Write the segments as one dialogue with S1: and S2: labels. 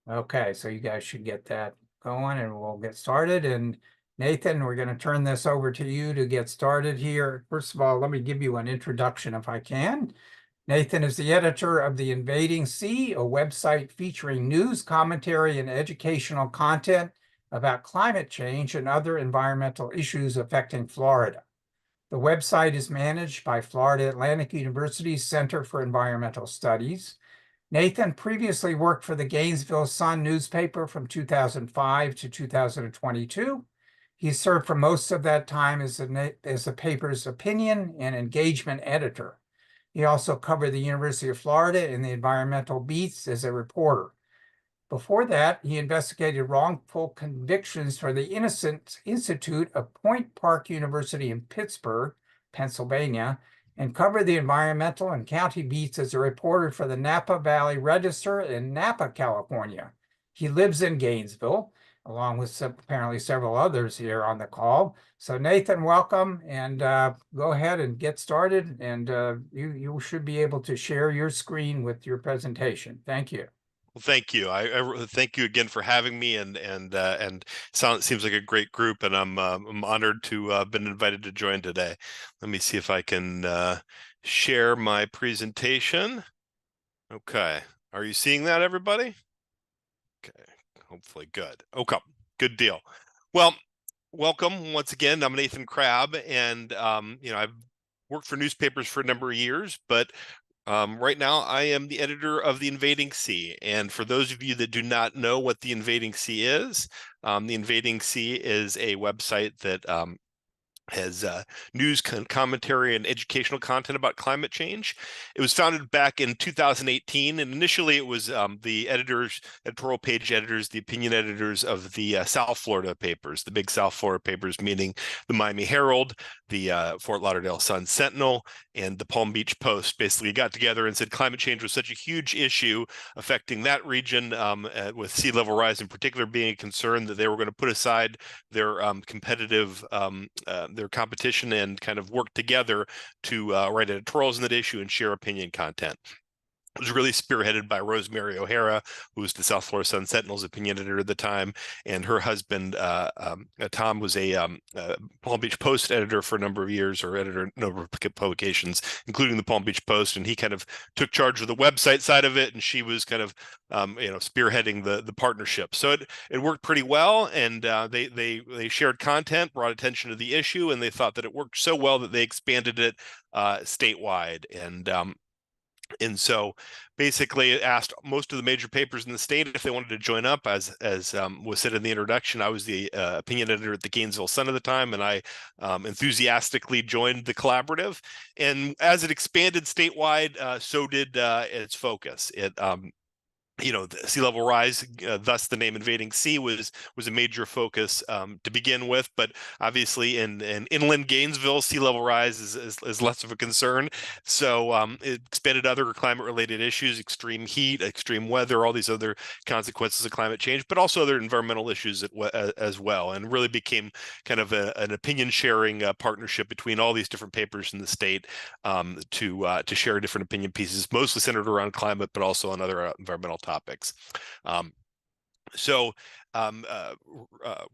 S1: Okay, so you guys should get that going and we'll get started. And Nathan, we're going to turn this over to you to get started here. First of all, let me give you an introduction if I can. Nathan is the editor of the Invading Sea, a website featuring news, commentary, and educational content about climate change and other environmental issues affecting Florida. The website is managed by Florida Atlantic University's Center for Environmental Studies. Nathan previously worked for the Gainesville Sun newspaper from 2005 to 2022. He served for most of that time as the paper's opinion and engagement editor. He also covered the University of Florida in the environmental beats as a reporter. Before that, he investigated wrongful convictions for the Innocence Institute of Point Park University in Pittsburgh, Pennsylvania, and covered the environmental and county beats as a reporter for the Napa Valley Register in Napa, California. He lives in Gainesville, along with apparently several others here on the call. So Nathan, welcome, and go ahead and get started, and you should be able to share your screen with your presentation. Thank you.
S2: Well, thank you. I really thank you again for having me, and seems like a great group, and I'm honored to been invited to join today. Let me see if I can share my presentation. Okay, are you seeing that, everybody? Okay, hopefully good. Okay, good deal. Well, welcome once again. I'm Nathan Crabbe, and I've worked for newspapers for a number of years, but right now, I am the editor of the Invading Sea. And for those of you that do not know what the Invading Sea is, the Invading Sea is a website that has news, commentary, and educational content about climate change. It was founded back in 2018, and initially it was the editorial page editors, the opinion editors of the South Florida papers, the big South Florida papers, meaning the Miami Herald, the Fort Lauderdale Sun-Sentinel, and the Palm Beach Post. Basically got together and said climate change was such a huge issue affecting that region, with sea level rise in particular being a concern, that they were going to put aside their competitive their competition and kind of work together to write editorials on that issue and share opinion content. It was really spearheaded by Rosemary O'Hara, who was the South Florida Sun Sentinel's opinion editor at the time, and her husband Tom was a Palm Beach Post editor for a number of years, or editor of a number of publications, including the Palm Beach Post. And he kind of took charge of the website side of it, and she was kind of spearheading the partnership. So it worked pretty well, and they shared content, brought attention to the issue, and they thought that it worked so well that they expanded it statewide. And so basically it asked most of the major papers in the state if they wanted to join up. As was said in the introduction, I was the opinion editor at the Gainesville Sun at the time, and I enthusiastically joined the collaborative. And as it expanded statewide, so did its focus. The sea level rise, thus the name Invading Sea, was a major focus to begin with. But obviously in inland Gainesville, sea level rise is less of a concern. So it expanded other climate related issues, extreme heat, extreme weather, all these other consequences of climate change, but also other environmental issues as well, and really became kind of an opinion sharing partnership between all these different papers in the state to share different opinion pieces, mostly centered around climate, but also on other environmental topics. So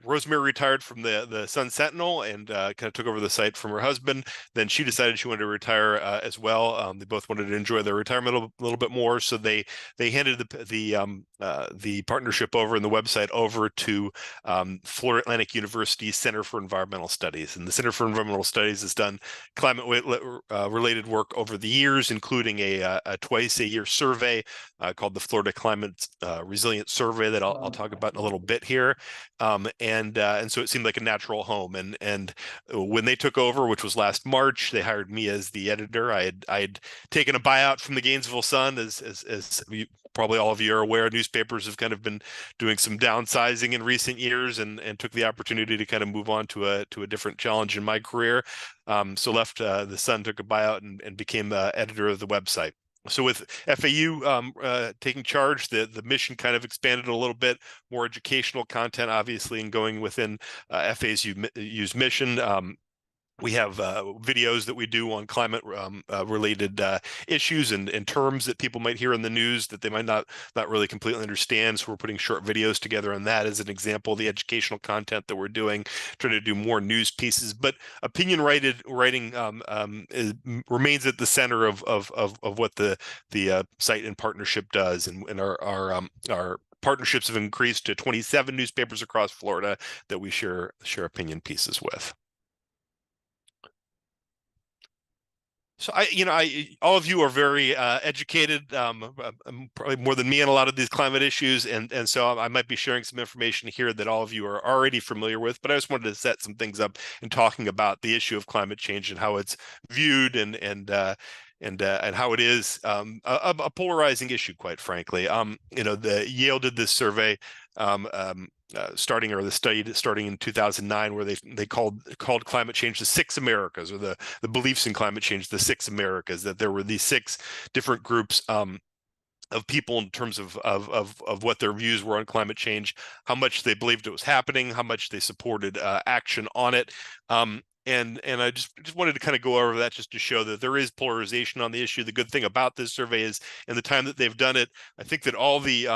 S2: Rosemary retired from the Sun Sentinel and kind of took over the site from her husband. Then she decided she wanted to retire as well. They both wanted to enjoy their retirement a little bit more, so they handed the partnership over and the website over to Florida Atlantic University's Center for Environmental Studies. And the Center for Environmental Studies has done climate related work over the years, including a twice-a-year survey called the Florida Climate Resilience Survey that I'll talk about in a little bit here. And so it seemed like a natural home. And when they took over, which was last March, they hired me as the editor. I had taken a buyout from the Gainesville Sun, as probably all of you are aware. Newspapers have kind of been doing some downsizing in recent years, and took the opportunity to kind of move on to a different challenge in my career. So left the Sun, took a buyout, and became editor of the website. So with FAU taking charge, the mission kind of expanded a little bit, more educational content, obviously, and going within FAU's mission. We have videos that we do on climate related issues and terms that people might hear in the news that they might not really completely understand. So we're putting short videos together on that as an example. The educational content that we're doing, trying to do more news pieces. But opinion writing remains at the center of what the site in partnership does, and our partnerships have increased to 27 newspapers across Florida that we share opinion pieces with. So all of you are very educated, probably more than me on a lot of these climate issues, and so I might be sharing some information here that all of you are already familiar with. But I just wanted to set some things up in talking about the issue of climate change and how it's viewed and how it is a polarizing issue, quite frankly. The Yale did this survey. The study starting in 2009, where they called climate change the six Americas, or the beliefs in climate change the six Americas. That there were these six different groups of people in terms of what their views were on climate change, how much they believed it was happening, how much they supported action on it. And I just wanted to kind of go over that just to show that there is polarization on the issue. The good thing about this survey is, in the time that they've done it, I think that all the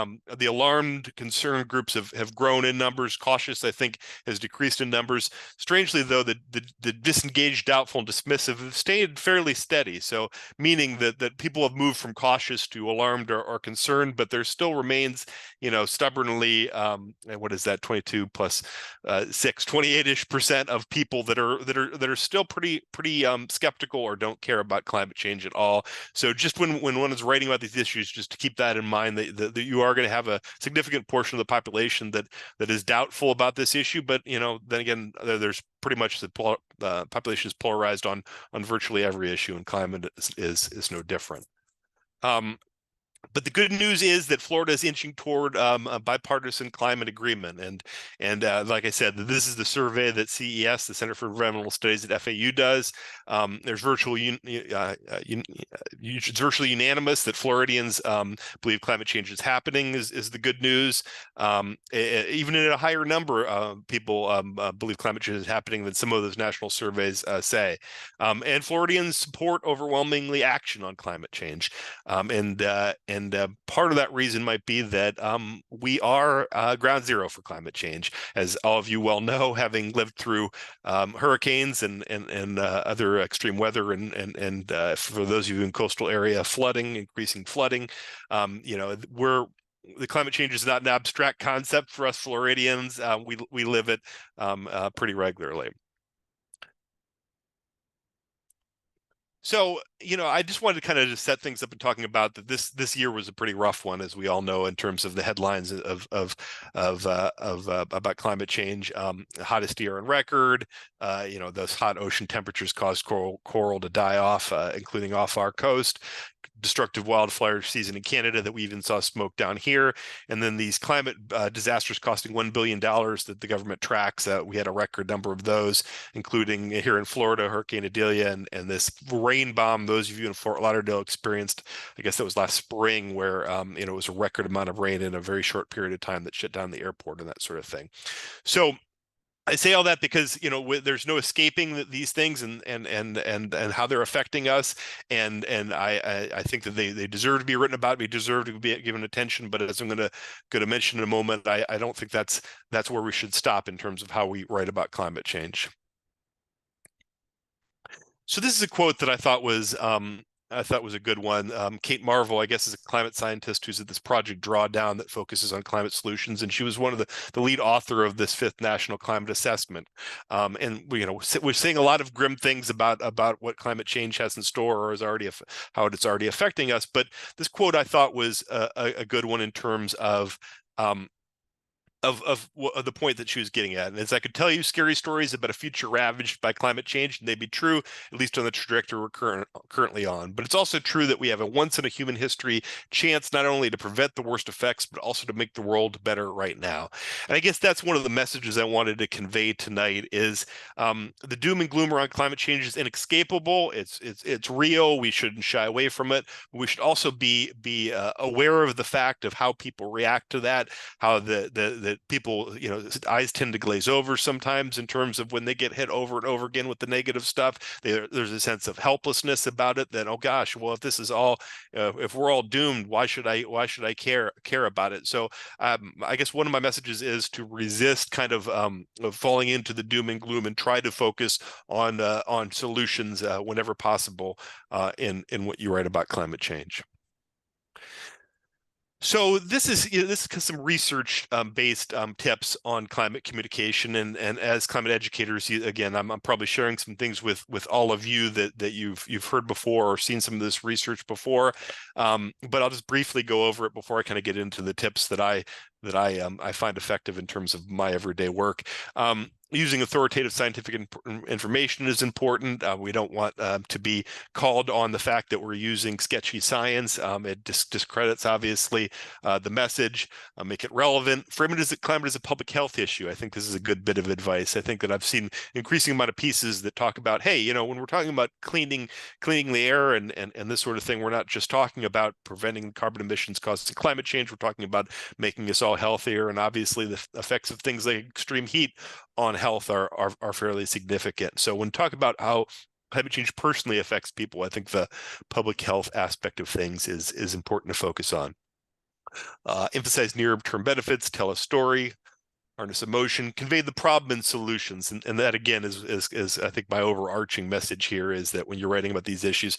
S2: alarmed, concerned groups have grown in numbers. Cautious, I think, has decreased in numbers. Strangely, though, the disengaged, doubtful, and dismissive have stayed fairly steady. So, meaning that people have moved from cautious to alarmed or concerned, but there still remains, stubbornly, what is that? 22 plus 6, 28-ish% of people that are still pretty skeptical or don't care about climate change at all. So just when one is writing about these issues, just to keep that in mind, that you are going to have a significant portion of the population that is doubtful about this issue. But then again, there's pretty much the population is polarized on virtually every issue, and climate is no different. But the good news is that Florida is inching toward a bipartisan climate agreement, and like I said, this is the survey that CES, the Center for Environmental Studies at FAU, does. There's it's virtually unanimous that Floridians believe climate change is happening. Is the good news. Even in a higher number, people believe climate change is happening than some of those national surveys say. And Floridians support overwhelmingly action on climate change, and part of that reason might be that we are ground zero for climate change, as all of you well know, having lived through hurricanes and other extreme weather, and for those of you in coastal area, increasing flooding. The climate change is not an abstract concept for us Floridians. We live it pretty regularly. So, I just wanted to kind of just set things up and talking about that this year was a pretty rough one, as we all know, in terms of the headlines about climate change. Hottest year on record. Those hot ocean temperatures caused coral to die off, including off our coast. Destructive wildfire season in Canada that we even saw smoke down here, and then these climate disasters costing $1 billion that the government tracks. We had a record number of those, including here in Florida, Hurricane Idalia, and this rain bomb those of you in Fort Lauderdale experienced. I guess that was last spring, where it was a record amount of rain in a very short period of time that shut down the airport and that sort of thing. So I say all that because there's no escaping these things and how they're affecting us, and I think that they deserve to be written about. We deserve to be given attention. But as I'm going to mention in a moment, I don't think that's where we should stop in terms of how we write about climate change. So this is a quote that I thought was a good one. Kate Marvel, I guess, is a climate scientist who's at this Project Drawdown that focuses on climate solutions, and she was one of the lead author of this 5th National Climate Assessment. And we're seeing a lot of grim things about what climate change has in store, or how it's already affecting us. But this quote I thought was a good one in terms of the point that she was getting at. And as I could tell you scary stories about a future ravaged by climate change, and they'd be true, at least on the trajectory we're currently on. But it's also true that we have a once in a human history chance not only to prevent the worst effects, but also to make the world better right now. And I guess that's one of the messages I wanted to convey tonight is the doom and gloom around climate change is inescapable. It's real. We shouldn't shy away from it. We should also be aware of the fact of how people react to that, how the that people, eyes tend to glaze over sometimes in terms of when they get hit over and over again with the negative stuff. There's a sense of helplessness about it, that, oh gosh, well, if this is all, if we're all doomed, why should I care about it? So I guess one of my messages is to resist kind of falling into the doom and gloom, and try to focus on solutions whenever possible in what you write about climate change. So this is some research based tips on climate communication, and as climate educators, again, I'm probably sharing some things with all of you that you've heard before or seen some of this research before, but I'll just briefly go over it before I kind of get into the tips that I find effective in terms of my everyday work. Using authoritative scientific information is important. We don't want to be called on the fact that we're using sketchy science. It discredits, obviously, the message. Make it relevant. Frame it as climate as a public health issue. I think this is a good bit of advice. I think that I've seen increasing amount of pieces that talk about, hey, when we're talking about cleaning the air and this sort of thing, we're not just talking about preventing carbon emissions caused by climate change. We're talking about making us all healthier, and obviously the effects of things like extreme heat on health are fairly significant. So when talk about how climate change personally affects people, I think the public health aspect of things is important to focus on. Emphasize near-term benefits, tell a story, harness emotion, convey the problem and solutions. And that, again, is I think my overarching message here, is that when you're writing about these issues,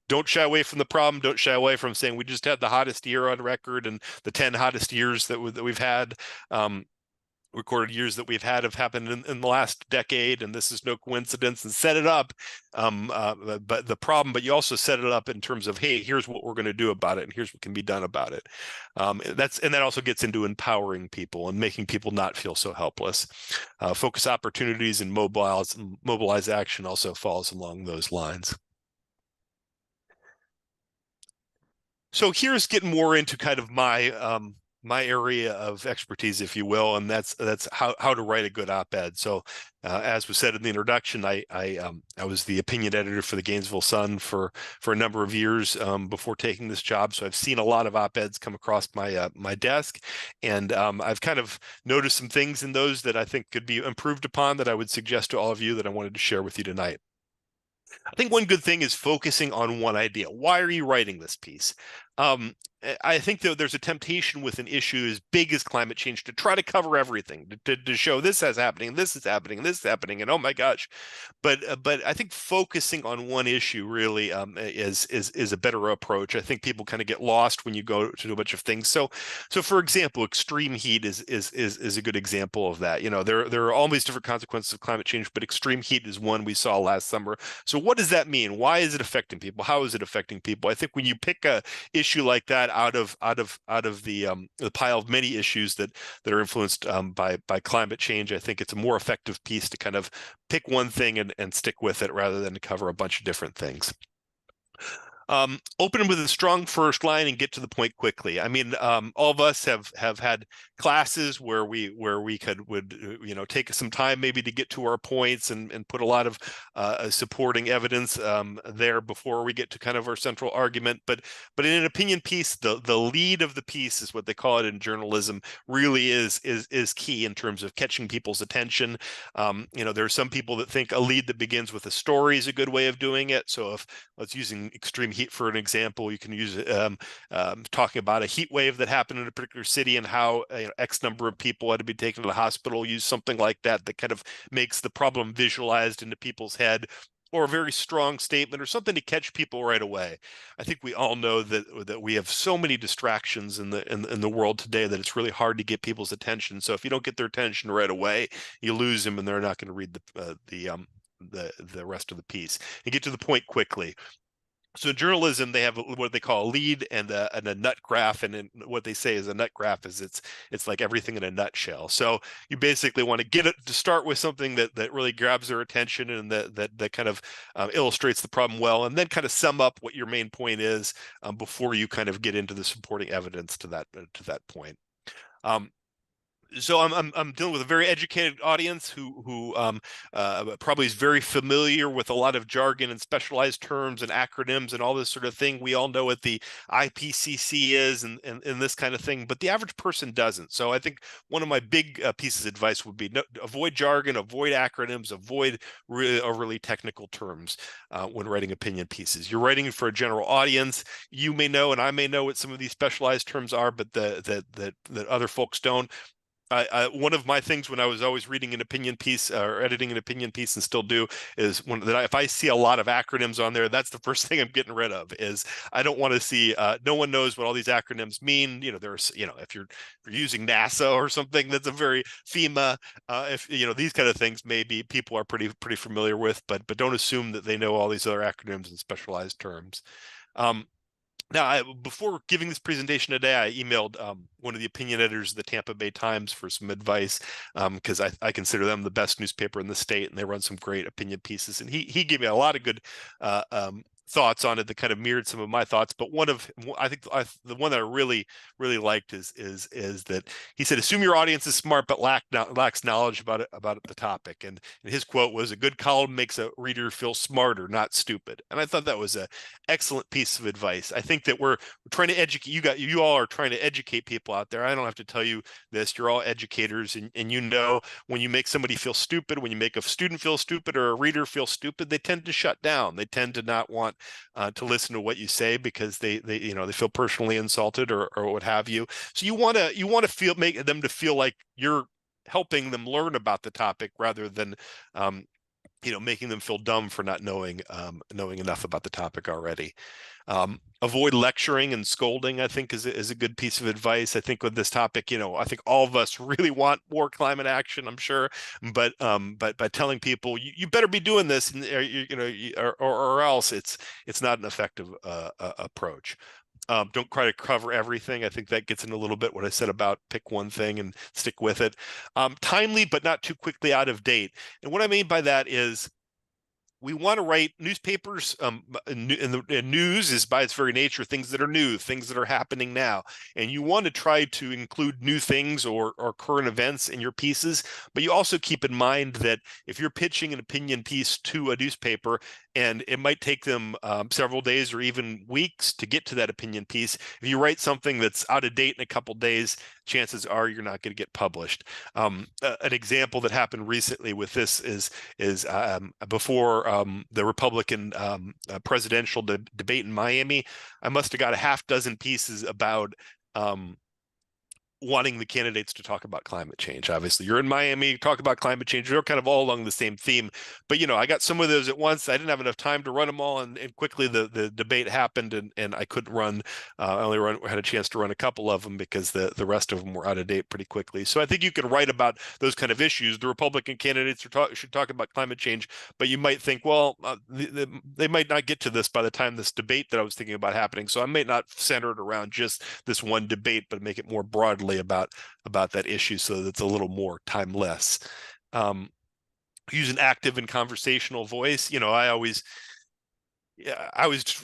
S2: don't shy away from the problem. Don't shy away from saying we just had the hottest year on record, and the 10 hottest years that we've had. Recorded years that we've had have happened in the last decade, and this is no coincidence, and set it up. But you also set it up in terms of, hey, here's what we're going to do about it, and here's what can be done about it. That also gets into empowering people and making people not feel so helpless. Focus opportunities and mobilize action also falls along those lines. So here's getting more into kind of my area of expertise, if you will, and that's how to write a good op-ed. So, as was said in the introduction, I was the opinion editor for the Gainesville Sun for a number of years before taking this job. So I've seen a lot of op-eds come across my desk, and I've kind of noticed some things in those that I think could be improved upon, that I would suggest to all of you, that I wanted to share with you tonight. I think one good thing is focusing on one idea. Why are you writing this piece? I think that there's a temptation with an issue as big as climate change to try to cover everything, to show this is happening, this is happening, this is happening, and oh my gosh. But I think focusing on one issue really is a better approach. I think people kind of get lost when you go to a bunch of things. So for example, extreme heat is a good example of that. There are all these different consequences of climate change, but extreme heat is one we saw last summer. So what does that mean? Why is it affecting people? How is it affecting people? I think when you pick a issue like that out of the pile of many issues that are influenced by climate change, I think it's a more effective piece to kind of pick one thing and stick with it, rather than to cover a bunch of different things. Open with a strong first line and get to the point quickly. I mean, all of us have had classes where we would take some time maybe to get to our points and put a lot of supporting evidence there before we get to kind of our central argument. But in an opinion piece, the lead of the piece is what they call it in journalism, really is key in terms of catching people's attention. There are some people that think a lead that begins with a story is a good way of doing it. So if let's using extreme heat for an example, you can use talking about a heat wave that happened in a particular city and how X number of people had to be taken to the hospital. Use something like that kind of makes the problem visualized into people's head, or a very strong statement, or something to catch people right away. I think we all know that we have so many distractions in the world today that it's really hard to get people's attention. So if you don't get their attention right away, you lose them, and they're not going to read the rest of the piece. And get to the point quickly. So in journalism, they have what they call a lead and a nut graph, and what they say is a nut graph is it's like everything in a nutshell. So you basically want to get it to start with something that really grabs their attention and that kind of illustrates the problem well, and then kind of sum up what your main point is before you kind of get into the supporting evidence to that point. So I'm dealing with a very educated audience who probably is very familiar with a lot of jargon and specialized terms and acronyms and all this sort of thing. We all know what the IPCC is and this kind of thing, but the average person doesn't. So I think one of my big pieces of advice would be avoid jargon, avoid acronyms, avoid really overly technical terms when writing opinion pieces. You're writing for a general audience. You may know, and I may know what some of these specialized terms are, but that other folks don't. One of my things when I was always reading an opinion piece or editing an opinion piece and still do is if I see a lot of acronyms on there, that's the first thing I'm getting rid of. Is I don't want to see no one knows what all these acronyms mean. There's if you're using NASA or something, that's a very FEMA. If these kind of things, maybe people are pretty familiar with, but don't assume that they know all these other acronyms and specialized terms. Now, before giving this presentation today, I emailed one of the opinion editors of the Tampa Bay Times for some advice because I consider them the best newspaper in the state, and they run some great opinion pieces. And he gave me a lot of good thoughts on it that kind of mirrored some of my thoughts. But I think the one that I really liked is that he said, "Assume your audience is smart but lacks knowledge about the topic." And his quote was, "A good column makes a reader feel smarter, not stupid." And I thought that was a excellent piece of advice. I think that we're trying to educate you all are trying to educate people out there. I don't have to tell you this. You're all educators, and when you make somebody feel stupid, when you make a student feel stupid or a reader feel stupid, they tend to shut down. They tend to not want to listen to what you say because they feel personally insulted or what have you. So you want to make them to feel like you're helping them learn about the topic rather than making them feel dumb for not knowing enough about the topic already. Avoid lecturing and scolding, I think, is a good piece of advice. I think with this topic, I think all of us really want more climate action, I'm sure, but by telling people you better be doing this, or else it's not an effective approach. Don't try to cover everything. I think that gets in a little bit what I said about pick one thing and stick with it. Timely, but not too quickly out of date. And what I mean by that is we want to write newspapers, and news is by its very nature things that are new, things that are happening now. And you want to try to include new things or current events in your pieces, but you also keep in mind that if you're pitching an opinion piece to a newspaper, and it might take them several days or even weeks to get to that opinion piece, if you write something that's out of date in a couple days, chances are you're not going to get published. An example that happened recently with this is before the Republican presidential debate in Miami, I must have got a half dozen pieces about wanting the candidates to talk about climate change. Obviously, you're in Miami, talk about climate change. They're kind of all along the same theme. But, I got some of those at once. I didn't have enough time to run them all. And quickly the debate happened and I couldn't run. I only had a chance to run a couple of them because the rest of them were out of date pretty quickly. So I think you can write about those kind of issues. The Republican candidates should talk about climate change, but you might think, well, they might not get to this by the time this debate that I was thinking about happening. So I may not center it around just this one debate, but make it more broadly about that issue so that it's a little more timeless. Use an active and conversational voice. I always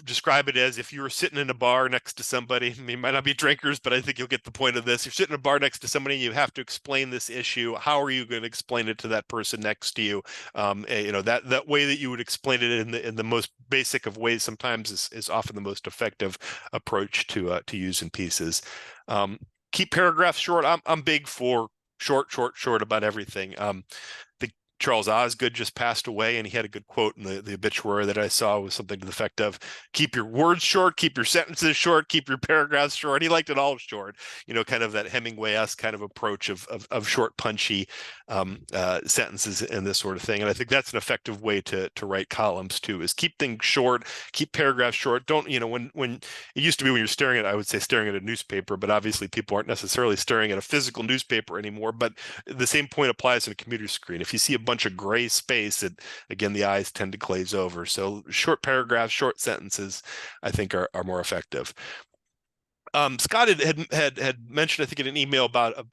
S2: describe it as if you were sitting in a bar next to somebody. I mean, might not be drinkers, but I think you'll get the point of this. You're sitting in a bar next to somebody, and you have to explain this issue. How are you going to explain it to that person next to you? That way that you would explain it in the most basic of ways sometimes is often the most effective approach to use in pieces. Keep paragraphs short. I'm big for short about everything. Charles Osgood just passed away, and he had a good quote in the obituary that I saw was something to the effect of, keep your words short, keep your sentences short, keep your paragraphs short. He liked it all short, kind of that Hemingway-esque kind of approach of short, punchy sentences and this sort of thing. And I think that's an effective way to write columns too, is keep things short, keep paragraphs short. Don't, when it used to be when you're staring at, I would say staring at a newspaper, but obviously people aren't necessarily staring at a physical newspaper anymore. But the same point applies to a computer screen. If you see a bunch of gray space, again, the eyes tend to glaze over. So short paragraphs, short sentences, I think are more effective. Scott had mentioned, I think, in an email about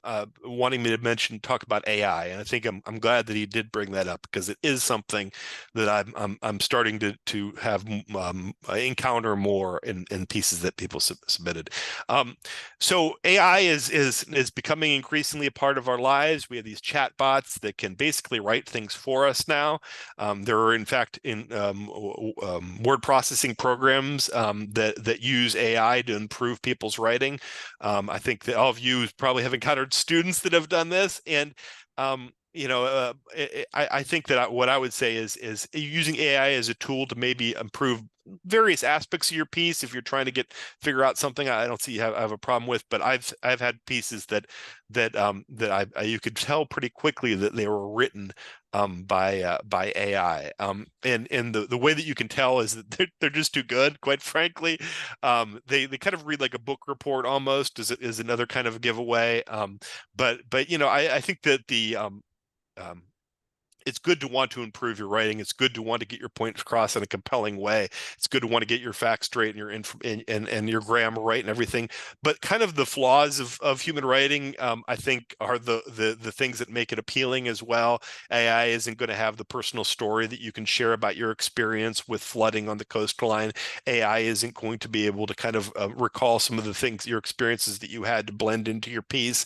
S2: wanting me to talk about AI, and I think I'm glad that he did bring that up, because it is something that I'm starting to have encounter more in pieces that people submitted. So AI is becoming increasingly a part of our lives. We have these chat bots that can basically write things for us now. There are, in fact, in word processing programs that use AI to improve people's writing. I think that all of you probably have encountered students that have done this, and I think that what I would say is using AI as a tool to maybe improve various aspects of your piece. If you're trying to figure out something, I don't see you have a problem with, but I've had pieces that you could tell pretty quickly that they were written by AI. And the way that you can tell is that they're just too good, quite frankly. They kind of read like a book report almost, is another kind of a giveaway. But I think that um, it's good to want to improve your writing. It's good to want to get your point across in a compelling way. It's good to want to get your facts straight and your and your grammar right and everything. But kind of the flaws of human writing, I think, are the things that make it appealing as well. AI isn't going to have the personal story that you can share about your experience with flooding on the coastline. AI isn't going to be able to kind of recall some of the things, your experiences that you had to blend into your piece.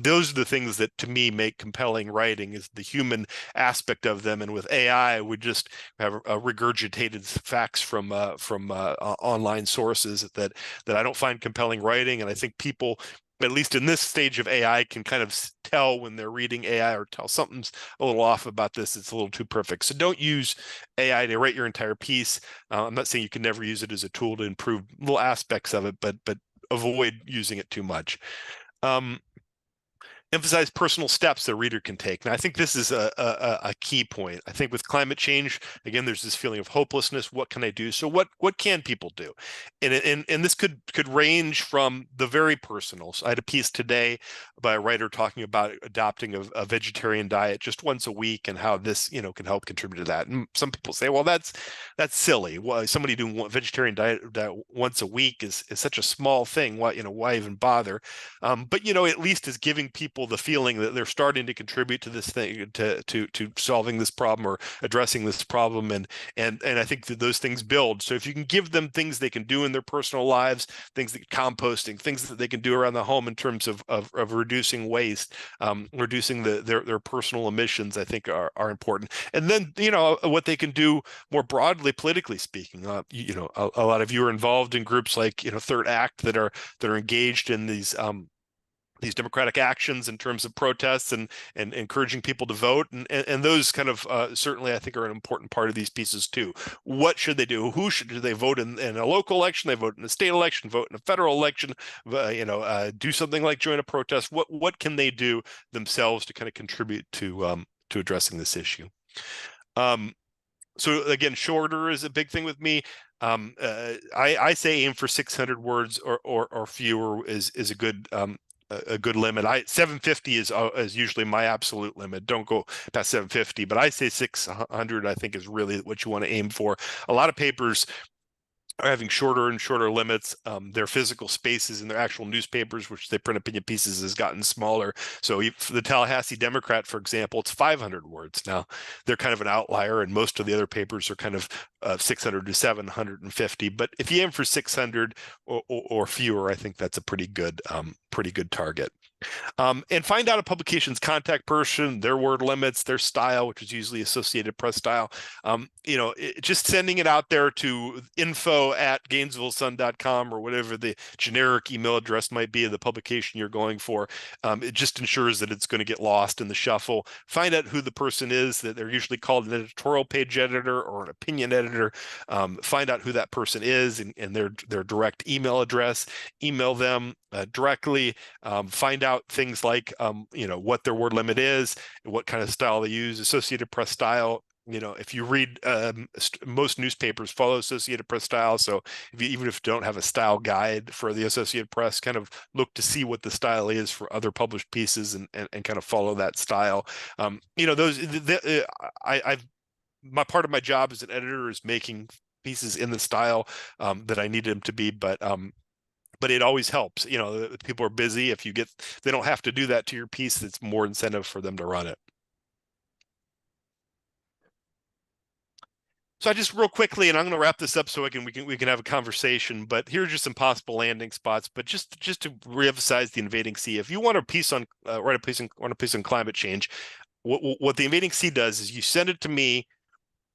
S2: Those are the things that, to me, make compelling writing, is the human aspect of them. And with AI, we just have regurgitated facts from online sources that I don't find compelling writing. And I think people, at least in this stage of AI, can kind of tell when they're reading AI, or tell something's a little off about this. It's a little too perfect. So don't use AI to write your entire piece. I'm not saying you can never use it as a tool to improve little aspects of it, but avoid using it too much. Emphasize personal steps the reader can take. Now, I think this is a key point. I think with climate change, again, there's this feeling of hopelessness. What can I do? So what can people do? And this could range from the very personal. So I had a piece today by a writer talking about adopting a vegetarian diet just once a week, and how this can help contribute to that. And some people say, well, that's silly. Why somebody doing a vegetarian diet once a week is such a small thing. Why even bother? But at least is giving people the feeling that they're starting to contribute to this thing, to solving this problem or addressing this problem, and I think that those things build. So if you can give them things they can do in their personal lives, things like composting, things that they can do around the home in terms of reducing waste, reducing their personal emissions, I think are important. And then what they can do more broadly, politically speaking. A lot of you are involved in groups like Third Act that are engaged in these democratic actions in terms of protests and encouraging people to vote, and those kind of certainly, I think, are an important part of these pieces too. What should they do? Do they vote in a local election? They vote in a state election? Vote in a federal election? Do something like join a protest? What can they do themselves to kind of contribute to addressing this issue? So again, shorter is a big thing with me. I say aim for 600 words or fewer is a good limit. 750 is usually my absolute limit. Don't go past 750, but I say 600, I think, is really what you want to aim for. A lot of papers are having shorter and shorter limits. Their physical spaces in their actual newspapers, which they print opinion pieces, has gotten smaller. So for the Tallahassee Democrat, for example, it's 500 words. Now, they're kind of an outlier, and most of the other papers are kind of 600 to 750. But if you aim for 600 or fewer, I think that's a pretty good target. And find out a publication's contact person, their word limits, their style, which is usually Associated Press style. Just sending it out there to info@gainesvillesun.com or whatever the generic email address might be of the publication you're going for. It just ensures that it's going to get lost in the shuffle. Find out who the person is. That they're usually called an editorial page editor or an opinion editor. Find out who that person is and their direct email address. Email them directly. Find out things like what their word limit is, what kind of style they use. Associated Press style, if you read most newspapers follow Associated Press style. So even if you don't have a style guide for the Associated Press, kind of look to see what the style is for other published pieces and kind of follow that style. My part of my job as an editor is making pieces in the style that I need them to be, but but it always helps. You know, people are busy. If you get, they don't have to do that to your piece. It's more incentive for them to run it. So I just real quickly, and I'm going to wrap this up so we can have a conversation. But here are just some possible landing spots. But just to reemphasize the Invading Sea, if you want a piece on write a piece on climate change, what the Invading Sea does is you send it to me,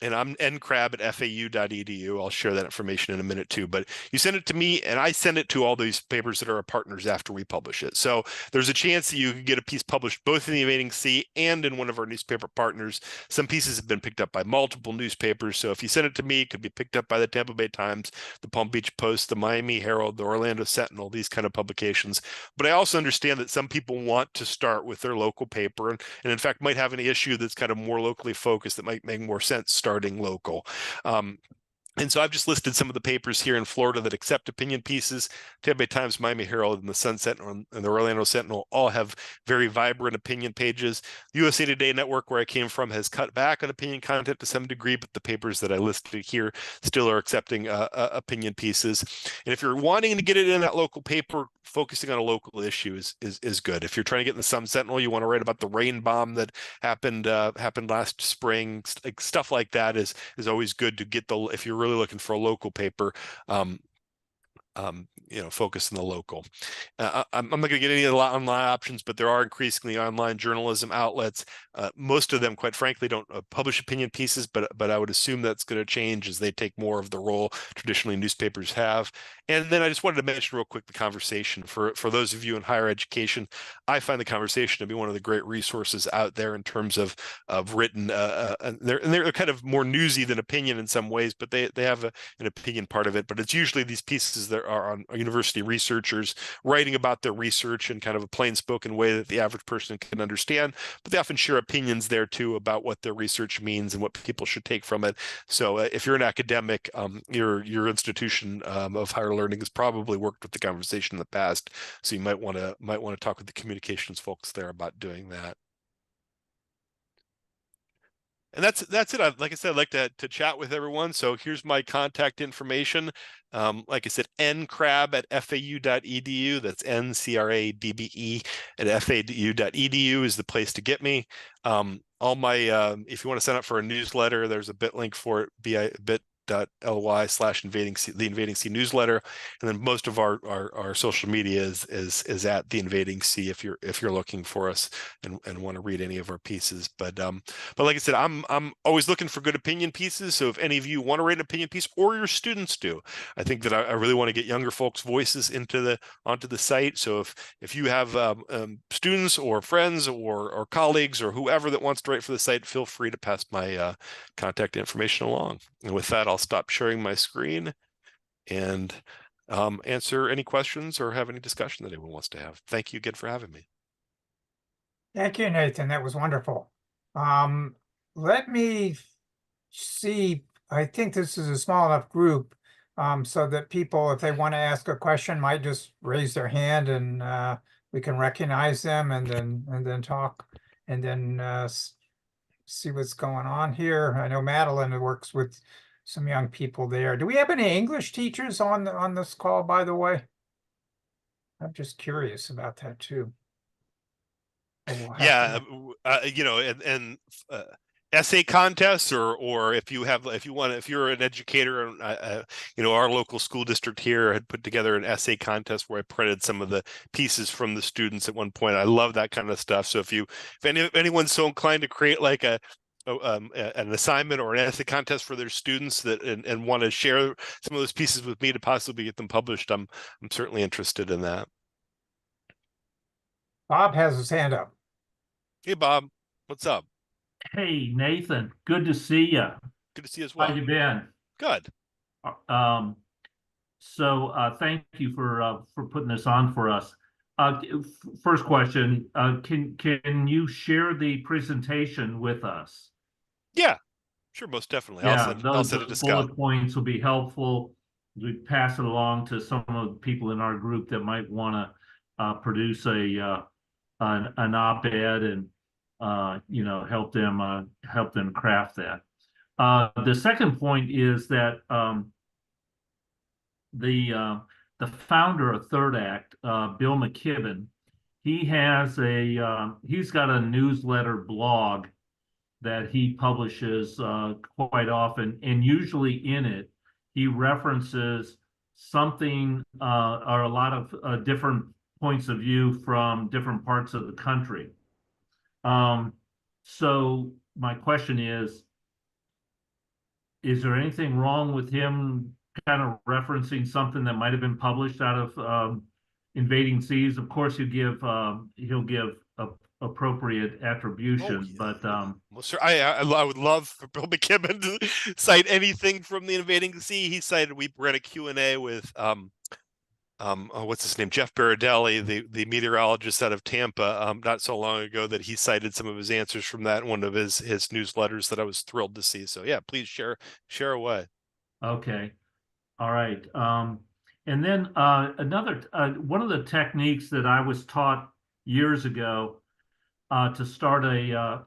S2: and I'm Crabbe at FAU.edu. I'll share that information in a minute too. But you send it to me, and I send it to all these papers that are our partners after we publish it. So there's a chance that you can get a piece published both in the Invading Sea and in one of our newspaper partners. Some pieces have been picked up by multiple newspapers. So if you send it to me, it could be picked up by the Tampa Bay Times, the Palm Beach Post, the Miami Herald, the Orlando Sentinel, these kind of publications. But I also understand that some people want to start with their local paper, and in fact might have an issue that's kind of more locally focused that might make more sense starting local. And so I've just listed some of the papers here in Florida that accept opinion pieces. Tampa Bay Times, Miami Herald, and the Sun Sentinel and the Orlando Sentinel all have very vibrant opinion pages. USA Today Network, where I came from, has cut back on opinion content to some degree, but the papers that I listed here still are accepting opinion pieces. And if you're wanting to get it in that local paper, focusing on a local issue is good. If you're trying to get in the Sun Sentinel, you want to write about the rain bomb that happened last spring, stuff like that is always good to get if you're really looking for a local paper, focus on the local. I'm not going to get any of the online options, but there are increasingly online journalism outlets. Most of them, quite frankly, don't publish opinion pieces, but I would assume that's going to change as they take more of the role traditionally newspapers have. And then I just wanted to mention real quick the conversation. For those of you in higher education, I find the conversation to be one of the great resources out there in terms of written. And they're kind of more newsy than opinion in some ways, but they have an opinion part of it. But it's usually these pieces that are on university researchers writing about their research in kind of a plain spoken way that the average person can understand, but they often share opinions there too about what their research means and what people should take from it. So if you're an academic, your institution of higher learning has probably worked with the conversation in the past, so you might want to talk with the communications folks there about doing that. And that's it. Like I said, I'd like to chat with everyone. So here's my contact information. Like I said, ncrabbe at fau.edu. That's NCRABBE at fau.edu is the place to get me. All my if you want to sign up for a newsletter, there's a bit link for it, bit.ly/the Invading Sea newsletter, and then most of our social media is at the Invading Sea if you're looking for us and want to read any of our pieces. But like I said, I'm always looking for good opinion pieces. So if any of you want to write an opinion piece, or your students do, I think that I really want to get younger folks' voices onto the site. So if you have students or friends or colleagues or whoever that wants to write for the site, feel free to pass my contact information along. And with that, I'll stop sharing my screen and answer any questions or have any discussion that anyone wants to have. Thank you again for having me.
S1: Thank you, Nathan. That was wonderful. Let me see. I think this is a small enough group so that people, if they want to ask a question, might just raise their hand and we can recognize them and then talk and then see what's going on here. I know Madeline works with some young people there. Do we have any English teachers on this call, by the way? I'm just curious about that too.
S2: Yeah, and essay contests or if you're an educator, our local school district here had put together an essay contest where I printed some of the pieces from the students at one point. I love that kind of stuff. So if anyone's so inclined to create like an assignment or an essay contest for their students and want to share some of those pieces with me to possibly get them published, I'm certainly interested in that.
S1: Bob has his hand up.
S2: Hey, Bob, what's up?
S3: Hey, Nathan, good to see you.
S2: Good to see you as well.
S3: How you been?
S2: Good.
S3: Thank you for putting this on for us. First question, can you share the presentation with us?
S2: Yeah, sure, most definitely.
S3: Yeah,
S2: I'll send it to Scott.
S3: Bullet points will be helpful. We pass it along to some of the people in our group that might want to produce an op-ed and help them craft that. The second point is that the the founder of Third Act, Bill McKibben. He's got a newsletter blog that he publishes quite often, and usually in it he references something or a lot of different points of view from different parts of the country. So my question is there anything wrong with him kind of referencing something that might have been published out of Invading Seas? Of course, he'll give appropriate attribution, but
S2: well, sir, I would love for Bill McKibben to cite anything from the Invading Sea. He cited, we read a Q&A with what's his name, Jeff Baradelli, the meteorologist out of Tampa, not so long ago, that he cited some of his answers from that in one of his newsletters that I was thrilled to see. So yeah, please share away.
S3: Okay, all right. And then another one of the techniques that I was taught years ago to start a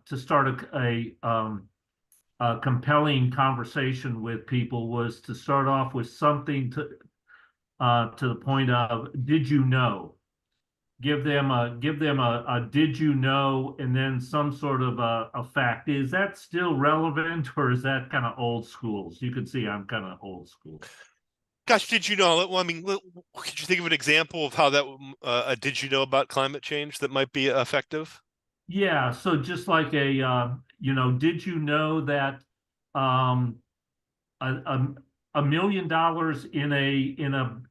S3: compelling conversation with people was to start off with something to the point of "did you know?" Give them a "did you know?" and then some sort of a fact. Is that still relevant, or is that kind of old school? So you can see I'm kind of old school.
S2: Gosh, did you know? Well, I mean, could you think of an example of how that did you know about climate change that might be effective?
S3: Yeah, so just like did you know that um, $1 million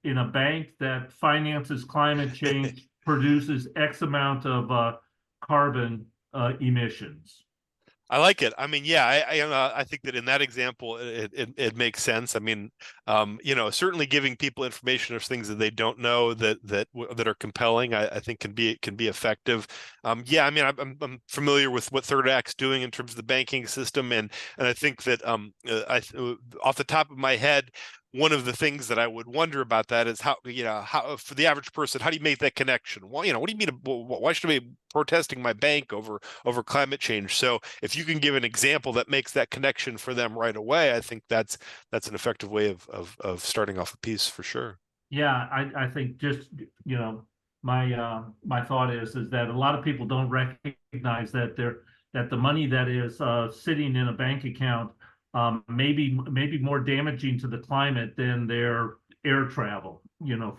S3: in a bank that finances climate change produces X amount of carbon emissions?
S2: I like it. I mean, yeah, I think that in that example, it makes sense. I mean, certainly giving people information of things that they don't know that are compelling, I think can be effective. Yeah, I mean, I'm familiar with what Third Act's doing in terms of the banking system, and I think that off the top of my head, one of the things that I would wonder about that is how for the average person, how do you make that connection? Well, what do you mean? Why should I be protesting my bank over climate change? So if you can give an example that makes that connection for them right away, I think that's an effective way of starting off a piece for sure.
S3: Yeah, I think just my thought is that a lot of people don't recognize that the money that is sitting in a bank account maybe more damaging to the climate than their air travel,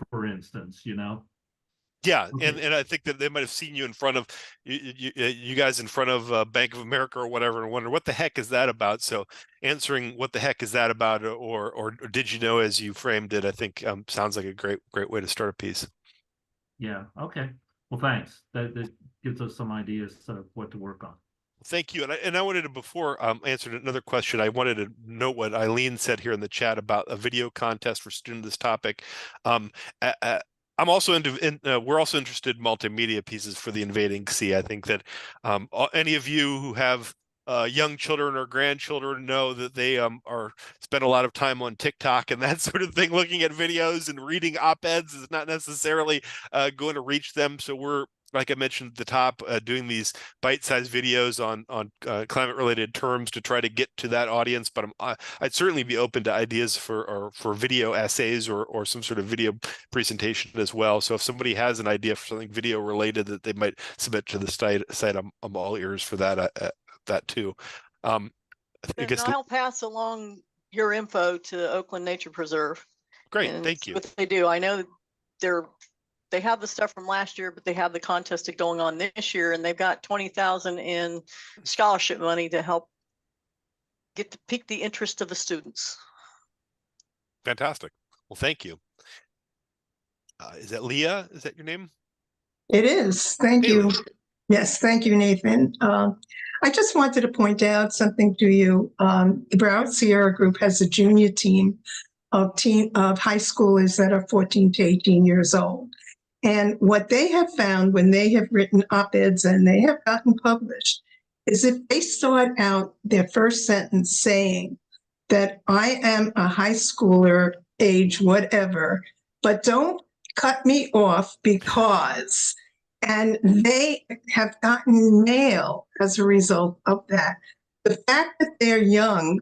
S3: for instance,
S2: Yeah,
S3: Okay.
S2: and I think that they might have seen you in front of you guys in front of Bank of America or whatever, and wonder what the heck is that about. So answering what the heck is that about, or did you know, as you framed it, I think sounds like a great way to start a piece.
S3: Yeah. Okay. Well, thanks. That gives us some ideas of what to work on.
S2: Thank you. And I wanted to, before answering another question, I wanted to note what Eileen said here in the chat about a video contest for students this topic. I'm also we're also interested in multimedia pieces for the Invading Sea. I think that any of you who have young children or grandchildren know that they spend a lot of time on TikTok and that sort of thing, looking at videos and reading op-eds is not necessarily going to reach them. So we're, like I mentioned at the top, doing these bite-sized videos on climate-related terms to try to get to that audience. But I'd certainly be open to ideas for video essays or some sort of video presentation as well. So if somebody has an idea for something video-related that they might submit to the site, I'm all ears for that too. I guess
S4: I'll pass along your info to Oakland Nature Preserve.
S2: Great, thank you.
S4: What they do, I know they have the stuff from last year, but they have the contest going on this year, and they've got $20,000 in scholarship money to help pique the interest of the students.
S2: Fantastic. Well, thank you. Is that Leah? Is that your name?
S5: It is. Thank you.
S2: Leah.
S5: Yes, thank you, Nathan. I just wanted to point out something to you. The Broward Sierra Group has a junior team of high schoolers that are 14 to 18 years old. And what they have found when they have written op-eds and they have gotten published is if they start out their first sentence saying that I am a high schooler, age whatever, but don't cut me off because, and they have gotten mail as a result of that. The fact that they're young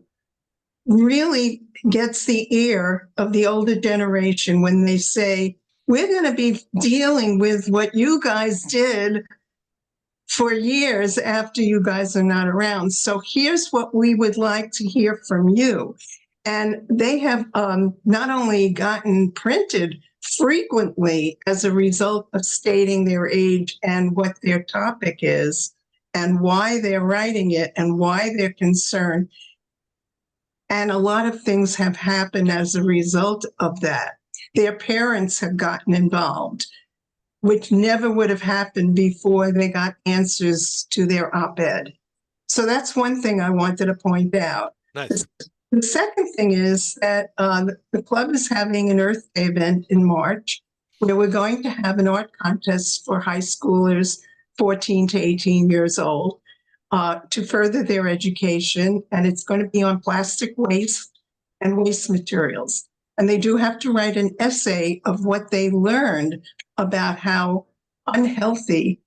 S5: really gets the ear of the older generation when they say, we're going to be dealing with what you guys did for years after you guys are not around. So here's what we would like to hear from you. And they have not only gotten printed frequently as a result of stating their age and what their topic is and why they're writing it and why they're concerned. And a lot of things have happened as a result of that. Their parents have gotten involved, which never would have happened before they got answers to their op-ed. So that's one thing I wanted to point out.
S2: Nice.
S5: The second thing is that the club is having an Earth Day event in March where we're going to have an art contest for high schoolers 14 to 18 years old to further their education. And it's going to be on plastic waste and waste materials. And they do have to write an essay of what they learned about how unhealthy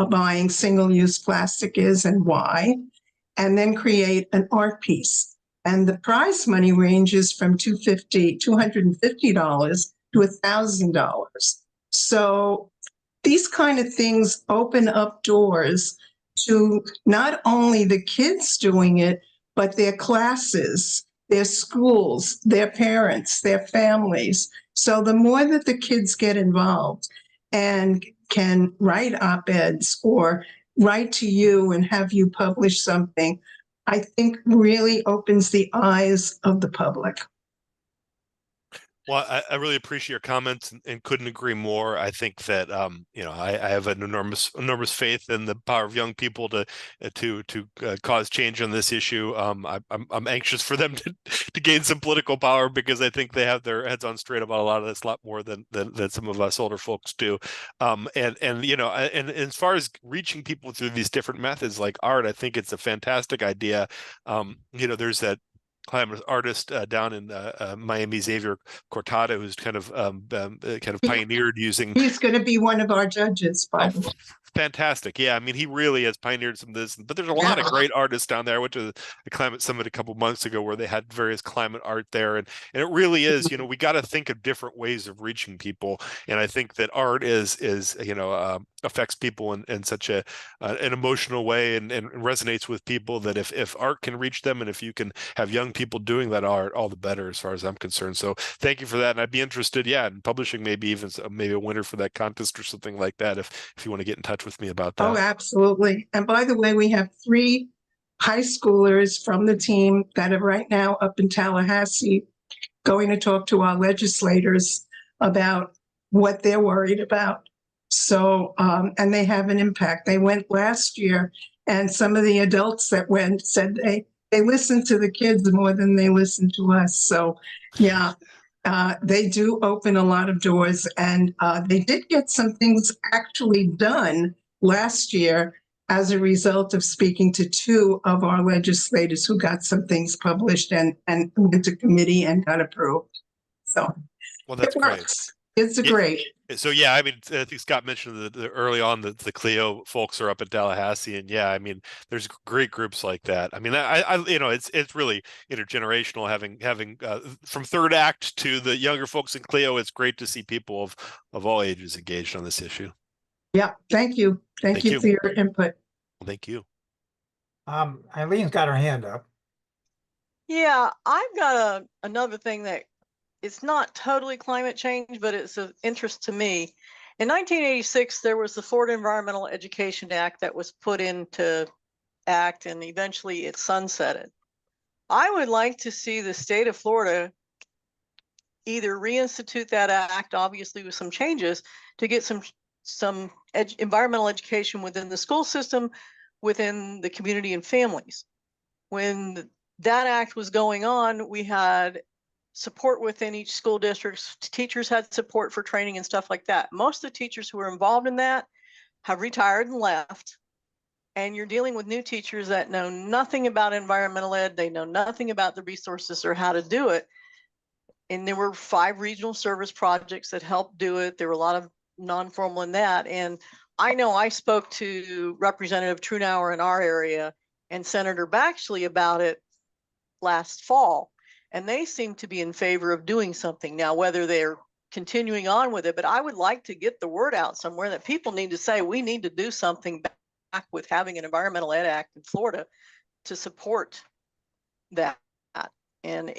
S5: buying single-use plastic is and why, and then create an art piece. And the prize money ranges from $250 to $1,000. So these kind of things open up doors to not only the kids doing it, but their classes, their schools, their parents, their families. So the more that the kids get involved and can write op-eds or write to you and have you publish something, I think really opens the eyes of the public.
S2: Well, I really appreciate your comments and couldn't agree more. I think that you know, I have an enormous faith in the power of young people to cause change on this issue. I'm anxious for them to gain some political power because I think they have their heads on straight about a lot of this, a lot more than some of us older folks do. And you know, and as far as reaching people through these different methods like art, I think it's a fantastic idea. You know, there's that climate artist down in Miami, Xavier Cortada, who's kind of pioneered using.
S5: He's going to be one of our judges, by the way.
S2: Fantastic. Yeah, I mean, he really has pioneered some of this, but there's a lot of great artists down there. I went to the climate summit a couple months ago where they had various climate art there. And it really is, you know, we got to think of different ways of reaching people. And I think that art is you know, affects people in such an emotional way and resonates with people that if art can reach them and if you can have young people doing that art, all the better as far as I'm concerned. So thank you for that. And I'd be interested, in publishing maybe a winner for that contest or something like that if you want to get in touch with me about that.
S5: Oh, absolutely. And by the way, we have 3 high schoolers from the team that are right now up in Tallahassee going to talk to our legislators about what they're worried about. So, and they have an impact. They went last year, and some of the adults that went said they listen to the kids more than they listen to us. So, yeah. They do open a lot of doors, and they did get some things actually done last year as a result of speaking to 2 of our legislators who got some things published and went to committee and got approved. So,
S2: well, that's great.
S5: It's great.
S2: So yeah, I mean, I think Scott mentioned the early on that the Clio folks are up in Tallahassee, and yeah, I mean, there's great groups like that. I mean, I you know, it's really intergenerational. Having from third act to the younger folks in Clio, it's great to see people of all ages engaged on this issue.
S5: Yeah, thank you. Thank you for your input.
S2: Well, thank you.
S1: Eileen's got her hand up.
S4: Yeah, I've got another thing that it's not totally climate change, but it's of interest to me. In 1986, there was the Florida Environmental Education Act that was put into act, and eventually it sunsetted. I would like to see the state of Florida either reinstitute that act, obviously with some changes, to get some environmental education within the school system, within the community and families. When that act was going on, we had support within each school district. Teachers had support for training and stuff like that. Most of the teachers who were involved in that have retired and left. And you're dealing with new teachers that know nothing about environmental ed. They know nothing about the resources or how to do it. And there were 5 regional service projects that helped do it. There were a lot of non-formal in that. And I know I spoke to Representative Trunauer in our area and Senator Baxley about it last fall, and they seem to be in favor of doing something. Now, whether they're continuing on with it, but I would like to get the word out somewhere that people need to say, we need to do something back with having an Environmental Ed Act in Florida to support that. And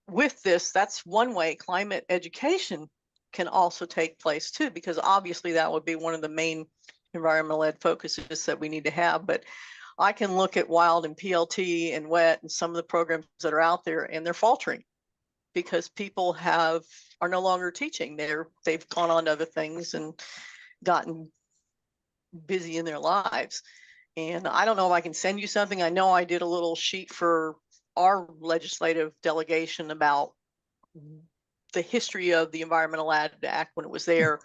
S4: with this, that's one way climate education can also take place too, because obviously that would be one of the main environmental ed focuses that we need to have. But I can look at WILD and PLT and WET and some of the programs that are out there, and they're faltering because people are no longer teaching. They've gone on to other things and gotten busy in their lives. And I don't know if I can send you something. I know I did a little sheet for our legislative delegation about the history of the Environmental Ed Act when it was there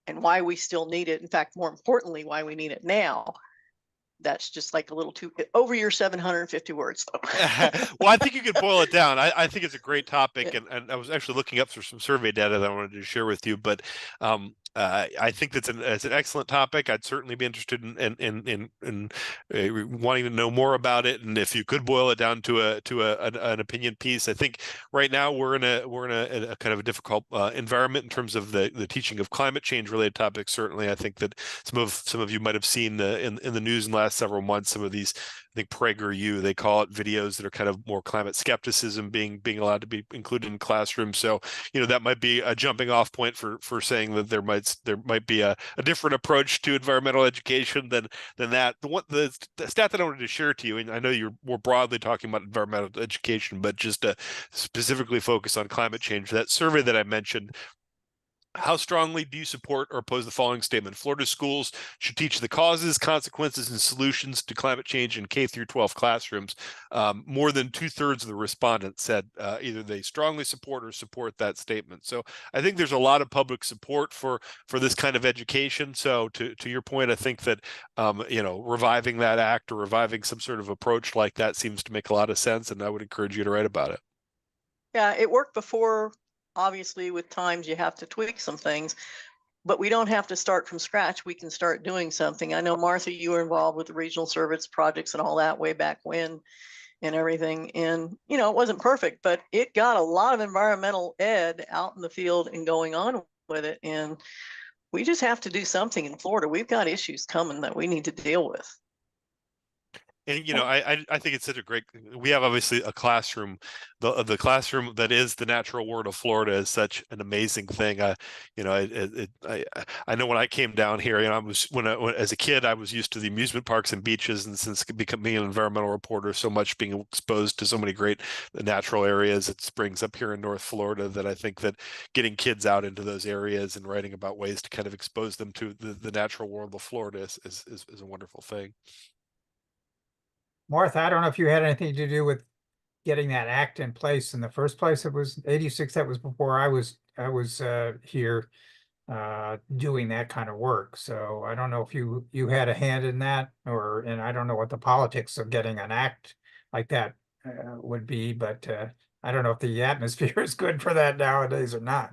S4: and why we still need it. In fact, more importantly, why we need it now. That's just like a little too over your 750 words though.
S2: Well, I think you could boil it down. I think it's a great topic, and I was actually looking up for some survey data that I wanted to share with you. But I think it's an excellent topic. I'd certainly be interested in wanting to know more about it. And if you could boil it down to an opinion piece, I think right now we're in a kind of a difficult environment in terms of the teaching of climate change related topics. Certainly, I think that some of you might have seen in the news in the last several months some of these, I think PragerU, they call it, videos that are kind of more climate skepticism being allowed to be included in classrooms. So, that might be a jumping off point for saying that there might be a different approach to environmental education than that. The stat that I wanted to share to you, and I know you're more broadly talking about environmental education, but just to specifically focus on climate change, that survey that I mentioned, how strongly do you support or oppose the following statement? Florida schools should teach the causes, consequences, and solutions to climate change in K through 12 classrooms. More than 2/3 of the respondents said either they strongly support or support that statement. So I think there's a lot of public support for this kind of education. So to your point, I think that reviving that act or reviving some sort of approach like that seems to make a lot of sense, and I would encourage you to write about it.
S4: Yeah, it worked before. Obviously, with times you have to tweak some things, but we don't have to start from scratch. We can start doing something. I know, Martha, you were involved with the regional service projects and all that way back when and everything. And, it wasn't perfect, but it got a lot of environmental ed out in the field and going on with it. And we just have to do something in Florida. We've got issues coming that we need to deal with.
S2: And I think it's such a great. We have obviously a classroom, the classroom that is the natural world of Florida is such an amazing thing. I know when I came down here, when as a kid I was used to the amusement parks and beaches, and since becoming an environmental reporter, so much being exposed to so many great natural areas it springs up here in North Florida, that I think that getting kids out into those areas and writing about ways to kind of expose them to the natural world of Florida is a wonderful thing.
S1: Martha, I don't know if you had anything to do with getting that act in place in the first place. It was 86. That was before I was here doing that kind of work. So I don't know if you had a hand in that, and I don't know what the politics of getting an act like that would be, but I don't know if the atmosphere is good for that nowadays or not.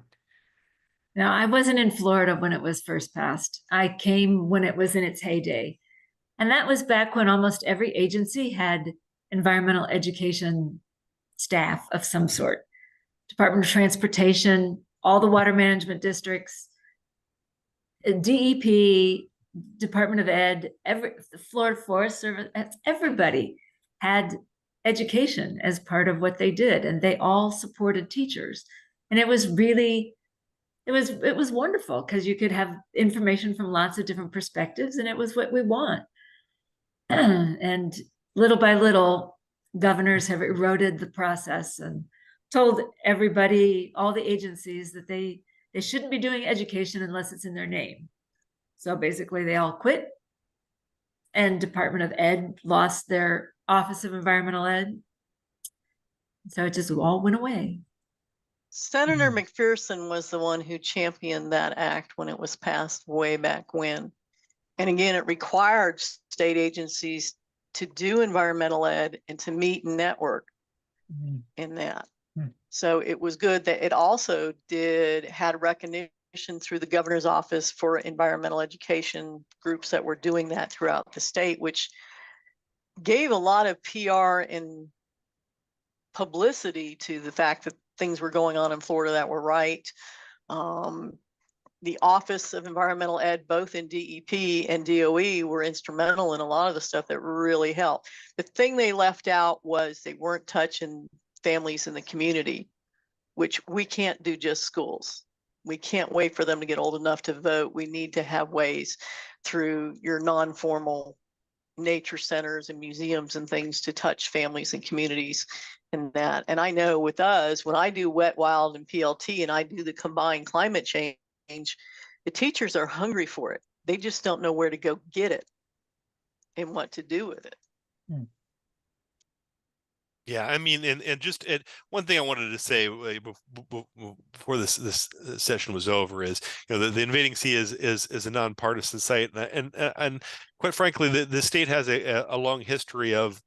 S6: No, I wasn't in Florida when it was first passed. I came when it was in its heyday. And that was back when almost every agency had environmental education staff of some sort. Department of Transportation, all the water management districts, DEP, Department of Ed, the Florida Forest Service, everybody had education as part of what they did. And they all supported teachers. And it was really, it was wonderful because you could have information from lots of different perspectives, and it was what we want. And little by little, governors have eroded the process and told everybody, all the agencies, that they shouldn't be doing education unless it's in their name. So basically they all quit, and Department of Ed lost their Office of Environmental Ed. So it just all went away.
S4: Senator McPherson was the one who championed that act when it was passed way back when. And again, it required state agencies to do environmental ed and to meet and network in that. So it was good that it also had recognition through the governor's office for environmental education groups that were doing that throughout the state, which gave a lot of PR and publicity to the fact that things were going on in Florida that were right. The Office of Environmental Ed, both in DEP and DOE, were instrumental in a lot of the stuff that really helped. The thing they left out was they weren't touching families in the community, which we can't do just schools. We can't wait for them to get old enough to vote. We need to have ways through your non-formal nature centers and museums and things to touch families and communities and that. And I know with us, when I do wet, wild, and PLT, and I do the combined climate change, the teachers are hungry for it. They just don't know where to go get it and what to do with it.
S2: Yeah, I mean, and just one thing I wanted to say before this session was over is, the Invading Sea is a nonpartisan site, and quite frankly, the state has a long history of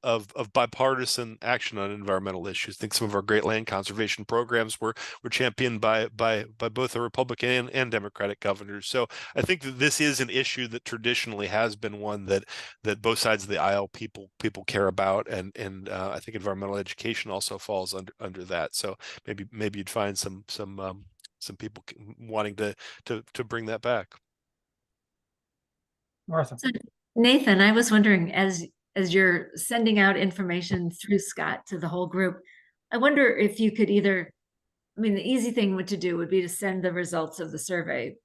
S2: bipartisan action on environmental issues. I think some of our great land conservation programs were championed by both the Republican and Democratic governors. So I think that this is an issue that traditionally has been one that both sides of the aisle people care about, and I think environmental education also falls under that. So maybe you'd find some people wanting to bring that back.
S1: Martha.
S6: So, Nathan, I was wondering, as you're sending out information through Scott to the whole group, I wonder if you could either, I mean, the easy thing to do would be to send the results of the survey,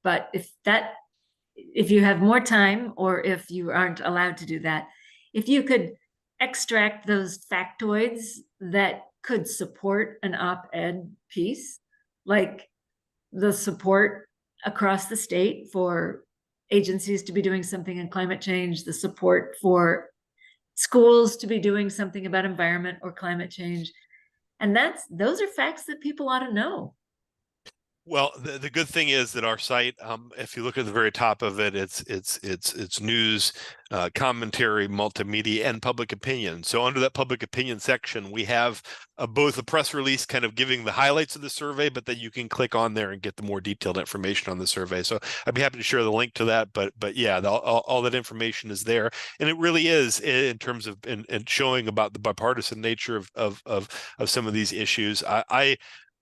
S6: but if you have more time, or if you aren't allowed to do that, if you could extract those factoids that could support an op-ed piece, like the support across the state for agencies to be doing something in climate change, the support for schools to be doing something about environment or climate change. And those are facts that people ought to know.
S2: Well, the good thing is that our site, if you look at the very top of it, it's news, commentary, multimedia, and public opinion. So under that public opinion section, we have both a press release kind of giving the highlights of the survey, but then you can click on there and get the more detailed information on the survey. So I'd be happy to share the link to that. But yeah, all that information is there, and it really is in terms of and showing about the bipartisan nature of some of these issues.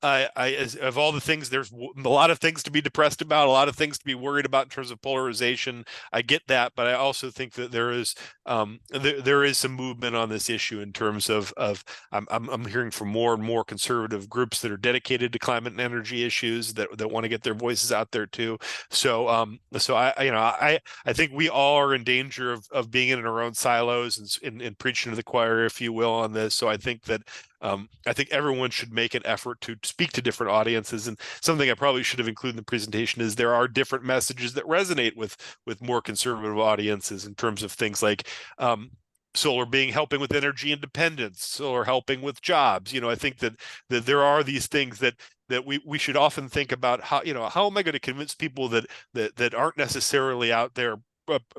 S2: As of all the things, there's a lot of things to be depressed about, a lot of things to be worried about in terms of polarization. I get that, but I also think that there is some movement on this issue in terms of I'm hearing from more and more conservative groups that are dedicated to climate and energy issues that want to get their voices out there too. So I think we all are in danger of being in our own silos and preaching to the choir, if you will, on this. So I think that I think everyone should make an effort to speak to different audiences. And something I probably should have included in the presentation is there are different messages that resonate with more conservative audiences in terms of things like solar helping with energy independence, solar helping with jobs. I think that there are these things that we should often think about how am I going to convince people that aren't necessarily out there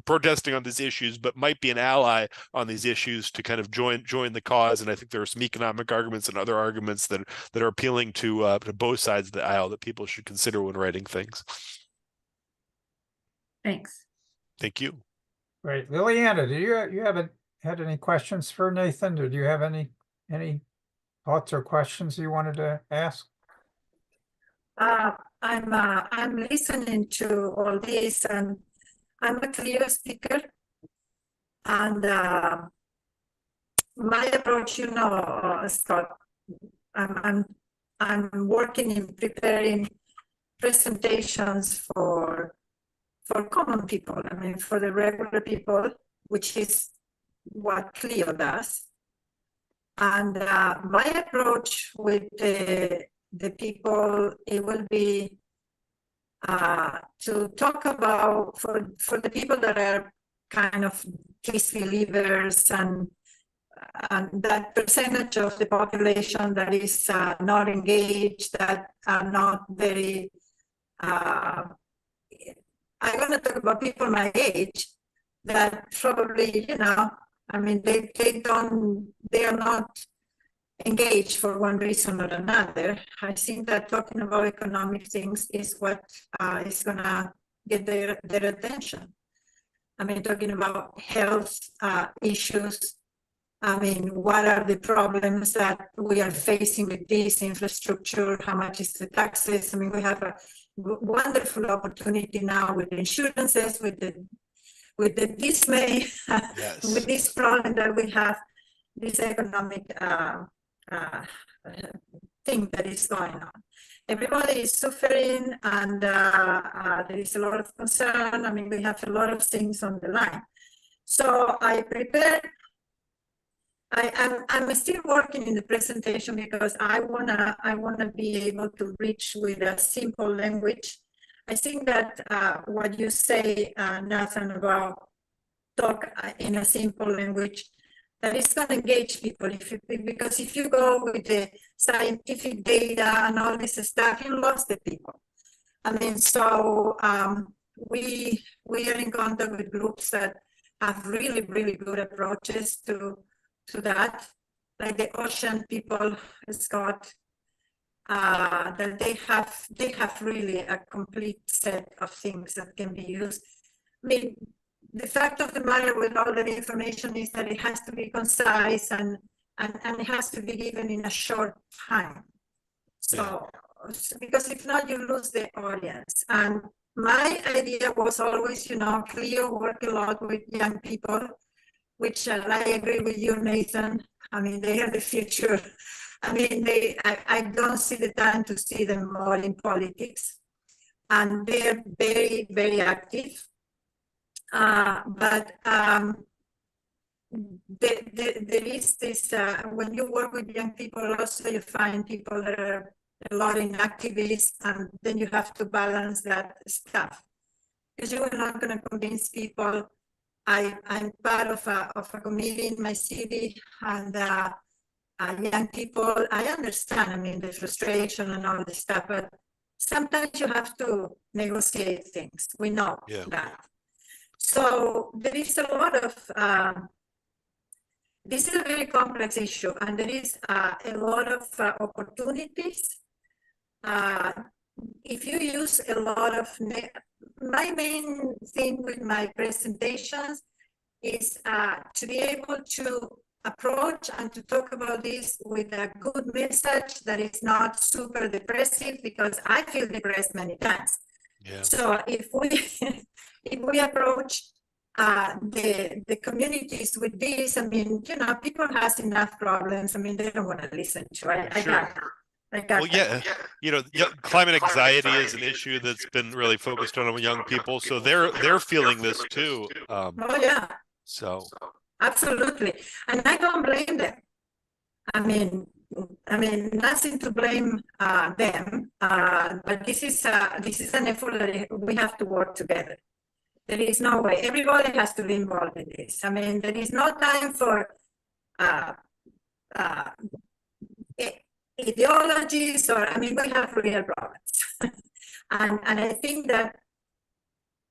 S2: protesting on these issues, but might be an ally on these issues to kind of join the cause. And I think there are some economic arguments and other arguments that are appealing to both sides of the aisle that people should consider when writing things.
S6: Thanks.
S2: Thank you.
S1: Great. Liliana, you haven't had any questions for Nathan? Or do you have any thoughts or questions you wanted to ask?
S7: I'm listening to all this, and I'm a clear speaker, and my approach, Scott, I'm working in preparing presentations for common people. I mean, for the regular people, which is what Clio does. And my approach with the people, it will be to talk about for the people that are kind of disbelievers and that percentage of the population that is not engaged, that are not very I'm going to talk about people my age that probably, I mean, they are not engaged for one reason or another. I think that talking about economic things is what is going to get their attention. I mean, talking about health issues, I mean, what are the problems that we are facing with this infrastructure? How much is the taxes? I mean, we have a wonderful opportunity now with insurances, with the dismay,
S2: Yes.
S7: with this problem that we have, this economic thing that is going on. Everybody is suffering, and there is a lot of concern. I mean, we have a lot of things on the line. So I prepared. I'm still working in the presentation because I wanna be able to reach with a simple language. I think that what you say, Nathan, about talk in a simple language, that is going to engage people. Because if you go with the scientific data and all this stuff, you lost the people. I mean, so we are in contact with groups that have really, really good approaches to that, like the ocean people, Scott, that they have really a complete set of things that can be used. I mean, the fact of the matter with all that information is that it has to be concise and it has to be given in a short time. So, because if not, you lose the audience. And my idea was always, Cleo work a lot with young people, which I agree with you, Nathan. I mean, they are the future. I mean, I don't see the time to see them more in politics. And they're very, very active. But there is this, when you work with young people, also you find people that are a lot in activists, and then you have to balance that stuff. Because you are not going to convince people. I'm part of a committee in my city, and young people, I understand, I mean, the frustration and all this stuff, but sometimes you have to negotiate things. We know that. So there is a lot of, this is a very complex issue, and there is a lot of opportunities. If you use a lot of, my main thing with my presentations is to be able to approach and to talk about this with a good message that is not super depressive, because I feel depressed many times. Yeah. So if we approach the communities with this, I mean, people has enough problems. I mean, they don't want to listen to. I got
S2: climate anxiety is an issue that's been really focused on young people, so they're feeling this too. So
S7: absolutely, and I don't blame them. I mean, nothing to blame them, but this is an effort that we have to work together. There is no way. Everybody has to be involved in this. I mean, there is no time for ideologies, or, I mean, we have real problems. and I think that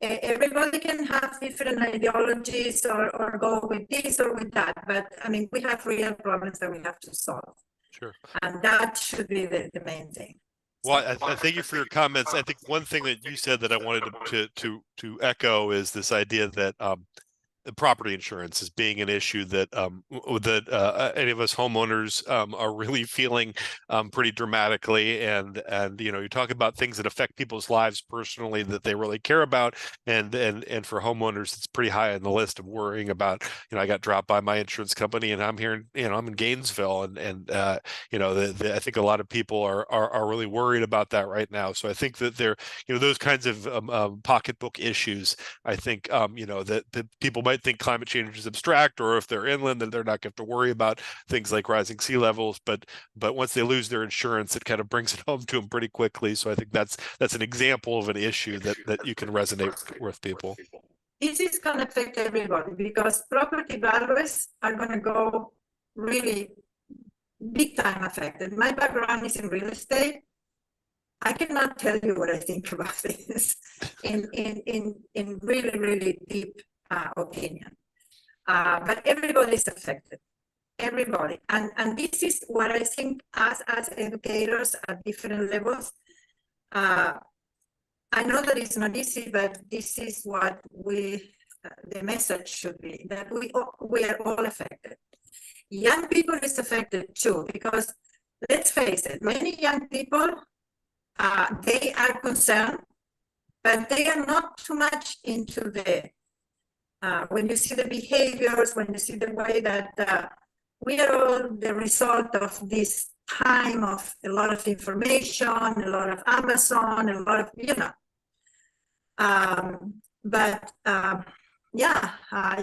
S7: everybody can have different ideologies or go with this or with that, but I mean, we have real problems that we have to solve.
S2: Sure.
S7: And that should be the main thing.
S2: Well, I thank you for your comments. I think one thing that you said that I wanted to echo is this idea that property insurance is being an issue that any of us homeowners are really feeling pretty dramatically, and you talk about things that affect people's lives personally that they really care about, and for homeowners it's pretty high on the list of worrying about, I got dropped by my insurance company and I'm here, I'm in Gainesville, and I think a lot of people are really worried about that right now. So I think that there, those kinds of pocketbook issues, I think that people might think climate change is abstract, or if they're inland, then they're not going to have to worry about things like rising sea levels. But once they lose their insurance, it kind of brings it home to them pretty quickly. So I think that's an example of an issue that you can resonate with people.
S7: This is going to affect everybody, because property values are going to go really big time affected. My background is in real estate. I cannot tell you what I think about this in really, really deep opinion. But everybody's affected. Everybody. And this is what I think as educators at different levels. I know that it's not easy, but this is what the message should be, that we are all affected. young people is affected too, because let's face it, many young people, they are concerned, but they are not too much into the, when you see the behaviors, when you see the way that we are all the result of this time of a lot of information, a lot of Amazon, a lot of,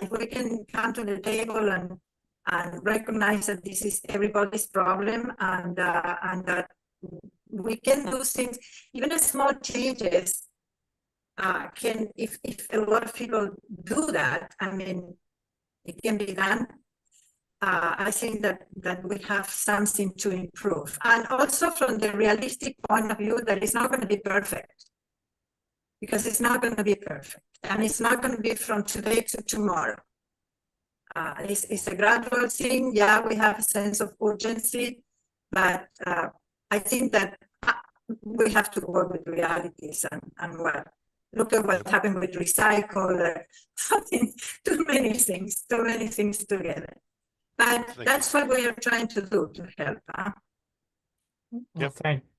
S7: if we can come to the table and recognize that this is everybody's problem, and that we can do things, even the small changes can, if a lot of people do that, I mean, it can be done. I think that we have something to improve. And also from the realistic point of view, that it's not going to be perfect. Because it's not going to be perfect. And it's not going to be from today to tomorrow. It's a gradual thing. Yeah, we have a sense of urgency, but I think that we have to work with realities and what. Look at what happened with recycle. Too many things together. But that's what we are trying to do to help.
S1: Well,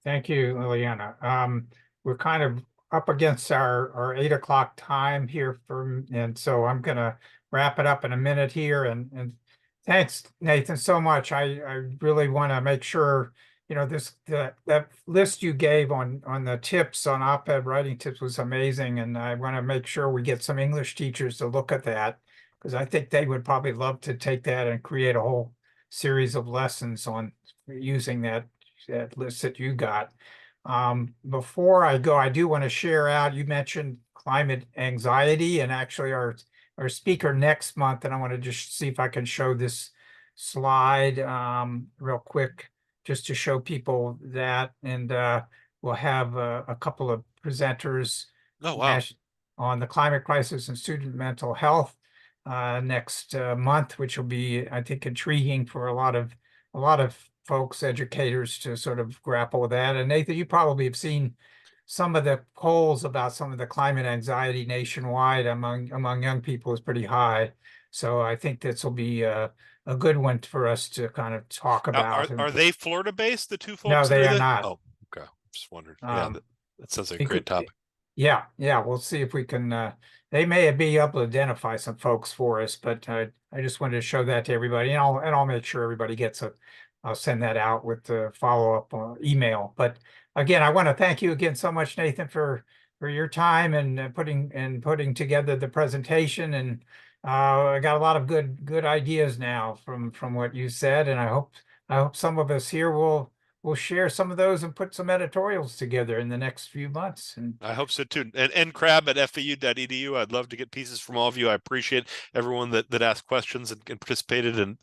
S1: thank you, Liliana. We're kind of up against our 8 o'clock time here and so I'm gonna wrap it up in a minute here, and thanks, Nathan, so much. I really want to make sure, that list you gave on the tips on op-ed writing tips was amazing, and I want to make sure we get some English teachers to look at that, because I think they would probably love to take that and create a whole series of lessons on using that list that you got. Before I go, I do want to share out, you mentioned climate anxiety, and actually our speaker next month, and I want to just see if I can show this slide real quick, just to show people that, and we'll have a couple of presenters on the climate crisis and student mental health next month, which will be, I think, intriguing for a lot of folks, educators, to sort of grapple with that. And Nathan, you probably have seen some of the polls about some of the climate anxiety nationwide among young people is pretty high. So I think this will be a good one for us to kind of talk about.
S2: Are they Florida based, the two folks?
S1: No, they are not.
S2: Oh, okay. Just wondered. Yeah, that sounds like a great topic.
S1: Yeah, we'll see if we can, they may be able to identify some folks for us, but I just wanted to show that to everybody, and I'll make sure everybody gets I'll send that out with the follow-up email. But again, I want to thank you again so much, Nathan, for your time and putting together the presentation. And I got a lot of good ideas now from what you said, and I hope some of us here will share some of those and put some editorials together in the next few months. And
S2: I hope so too. And Crabbe at FAU.edu. I'd love to get pieces from all of you. I appreciate everyone that asked questions and participated in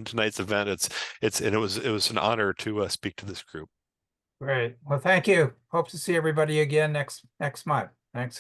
S2: tonight's event. It was an honor to speak to this group.
S1: Great. Well, thank you. Hope to see everybody again next month. Thanks again.